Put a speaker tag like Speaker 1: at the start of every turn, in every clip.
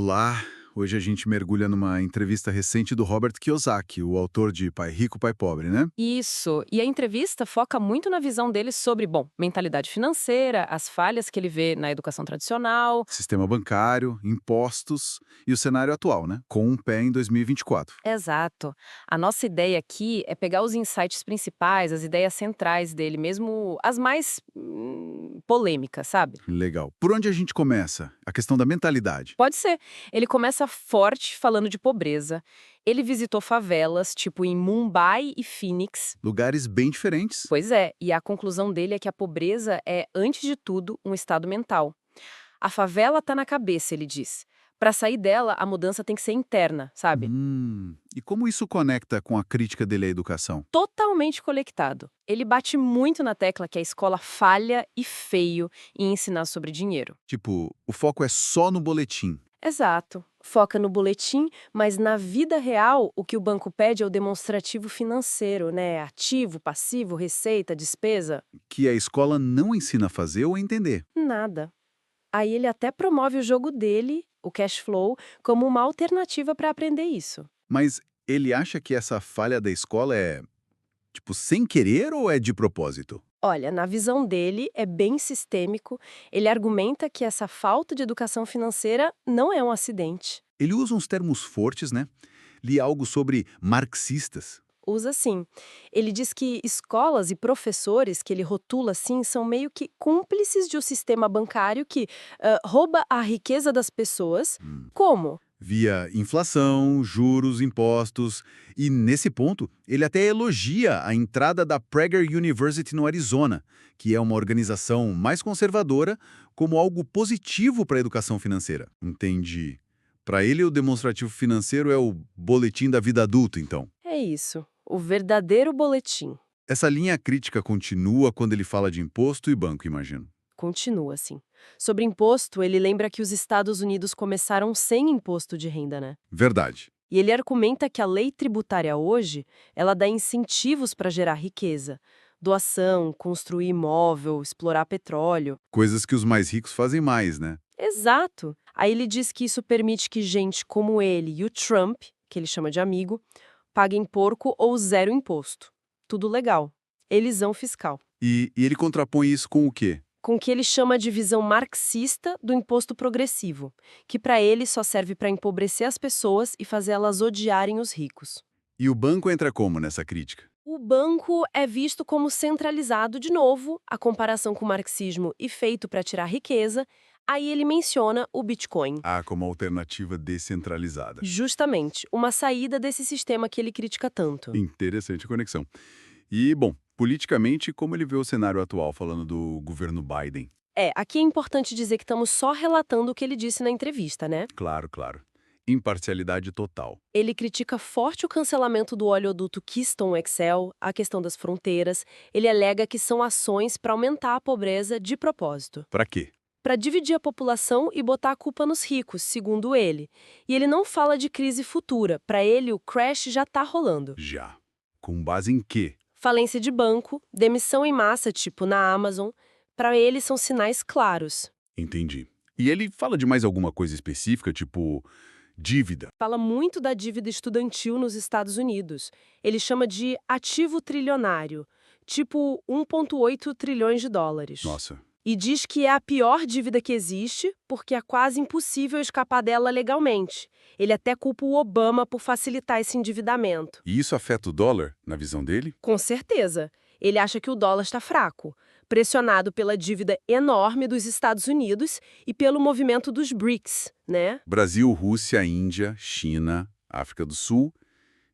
Speaker 1: Olá, hoje a gente mergulha numa entrevista recente do Robert Kiyosaki, o autor de Pai Rico, Pai Pobre, né?
Speaker 2: Isso. E a entrevista foca muito na visão dele sobre, bom, mentalidade financeira, as falhas que ele vê na educação tradicional.
Speaker 1: Sistema bancário, impostos e o cenário atual, né? Com um pé em 2024.
Speaker 2: Exato. A nossa ideia aqui é pegar os insights principais, as ideias centrais dele, mesmo as mais polêmicas, sabe?
Speaker 1: Legal. Por onde a gente começa? A questão da mentalidade.
Speaker 2: Pode ser. Ele começa forte falando de pobreza. Ele visitou favelas, tipo em Mumbai e Phoenix.
Speaker 1: Lugares bem diferentes.
Speaker 2: Pois é, e a conclusão dele é que a pobreza é, antes de tudo, um estado mental. A favela tá na cabeça, ele diz. Para sair dela, a mudança tem que ser interna, sabe?
Speaker 1: E como isso conecta com a crítica dele à educação?
Speaker 2: Totalmente conectado. Ele bate muito na tecla que a escola falha e feio em ensinar sobre dinheiro.
Speaker 1: Tipo, o foco é só no boletim,
Speaker 2: Exato. Foca no boletim, mas na vida real, o que o banco pede é o demonstrativo financeiro, né? Ativo, passivo, receita, despesa.
Speaker 1: que a escola não ensina a fazer ou a entender.
Speaker 2: Nada. Aí ele até promove o jogo dele, o cash flow, como uma alternativa para aprender isso.
Speaker 1: Mas ele acha que essa falha da escola é, tipo, sem querer ou é de propósito?
Speaker 2: Olha, na visão dele, é bem sistêmico. Ele argumenta que essa falta de educação financeira não é um acidente.
Speaker 1: Ele usa uns termos fortes, né? Li algo sobre marxistas.
Speaker 2: Usa sim. Ele diz que escolas e professores que ele rotula assim são meio que cúmplices de um sistema bancário que rouba a riqueza das pessoas. Como?
Speaker 1: Via inflação, juros, impostos. E, nesse ponto, ele até elogia a entrada da Prager University no Arizona, que é uma organização mais conservadora, como algo positivo para a educação financeira. Entendi. Para ele, o demonstrativo financeiro é o boletim da vida adulta, então.
Speaker 2: É isso. O verdadeiro boletim.
Speaker 1: Essa linha crítica continua quando ele fala de imposto e banco, imagino.
Speaker 2: Continua assim. Sobre imposto, ele lembra que os Estados Unidos começaram sem imposto de renda, né?
Speaker 1: Verdade.
Speaker 2: E ele argumenta que a lei tributária hoje, ela dá incentivos para gerar riqueza. Doação, construir imóvel, explorar petróleo.
Speaker 1: Coisas que os mais ricos fazem mais, né?
Speaker 2: Exato. Aí ele diz que isso permite que gente como ele e o Trump, que ele chama de amigo, paguem pouco ou zero imposto. Tudo legal. Elisão fiscal.
Speaker 1: E ele contrapõe isso com o quê?
Speaker 2: Com o que ele chama de visão marxista do imposto progressivo, que para ele só serve para empobrecer as pessoas e fazer elas odiarem os ricos.
Speaker 1: E o banco entra como nessa crítica?
Speaker 2: O banco é visto como centralizado de novo, a comparação com o marxismo e feito para tirar riqueza. Aí ele menciona o Bitcoin.
Speaker 1: Ah, como alternativa descentralizada.
Speaker 2: Justamente, uma saída desse sistema que ele critica tanto.
Speaker 1: Interessante a conexão. E, bom, politicamente, como ele vê o cenário atual, falando do governo Biden?
Speaker 2: Aqui é importante dizer que estamos só relatando o que ele disse na entrevista, né?
Speaker 1: Claro, claro. Imparcialidade total.
Speaker 2: Ele critica forte o cancelamento do oleoduto Keystone XL, a questão das fronteiras. Ele alega que são ações para aumentar a pobreza de propósito.
Speaker 1: Pra quê?
Speaker 2: Para dividir a população e botar a culpa nos ricos, segundo ele. E ele não fala de crise futura. Para ele, o crash já está rolando.
Speaker 1: Já. Com base em quê?
Speaker 2: Falência de banco, demissão em massa, tipo na Amazon. Para ele, são sinais claros.
Speaker 1: Entendi. E ele fala de mais alguma coisa específica, tipo dívida?
Speaker 2: Fala muito da dívida estudantil nos Estados Unidos. Ele chama de ativo trilionário, tipo 1,8 trilhões de dólares.
Speaker 1: Nossa.
Speaker 2: E diz que é a pior dívida que existe, porque é quase impossível escapar dela legalmente. Ele até culpa o Obama por facilitar esse endividamento.
Speaker 1: E isso afeta o dólar, na visão dele?
Speaker 2: Com certeza. Ele acha que o dólar está fraco, pressionado pela dívida enorme dos Estados Unidos e pelo movimento dos BRICS, né?
Speaker 1: Brasil, Rússia, Índia, China, África do Sul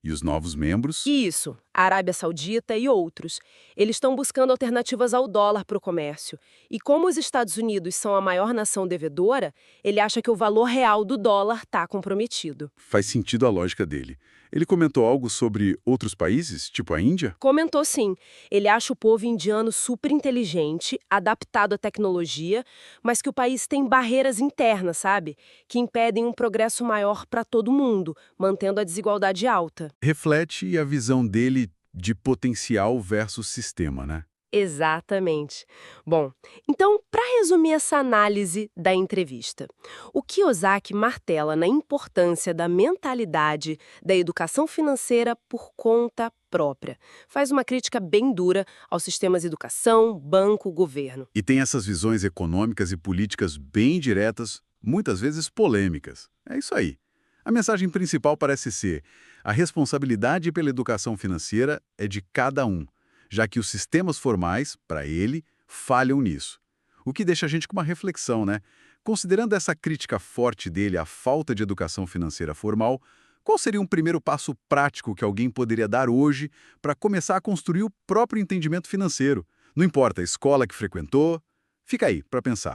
Speaker 1: e os novos membros?
Speaker 2: Isso, a Arábia Saudita e outros. Eles estão buscando alternativas ao dólar para o comércio. E como os Estados Unidos são a maior nação devedora, ele acha que o valor real do dólar está comprometido.
Speaker 1: Faz sentido a lógica dele. Ele comentou algo sobre outros países, tipo a Índia?
Speaker 2: Comentou sim. Ele acha o povo indiano super inteligente, adaptado à tecnologia, mas que o país tem barreiras internas, sabe? Que impedem um progresso maior para todo mundo, mantendo a desigualdade alta.
Speaker 1: Reflete a visão dele de potencial versus sistema, né?
Speaker 2: Exatamente. Bom, então, para resumir essa análise da entrevista, o Kiyosaki martela na importância da mentalidade da educação financeira por conta própria. Faz uma crítica bem dura aos sistemas de educação, banco, governo.
Speaker 1: E tem essas visões econômicas e políticas bem diretas, muitas vezes polêmicas. É isso aí. A mensagem principal parece ser: a responsabilidade pela educação financeira é de cada um, já que os sistemas formais, para ele, falham nisso. O que deixa a gente com uma reflexão, né? Considerando essa crítica forte dele à falta de educação financeira formal, qual seria um primeiro passo prático que alguém poderia dar hoje para começar a construir o próprio entendimento financeiro? Não importa a escola que frequentou, fica aí para pensar.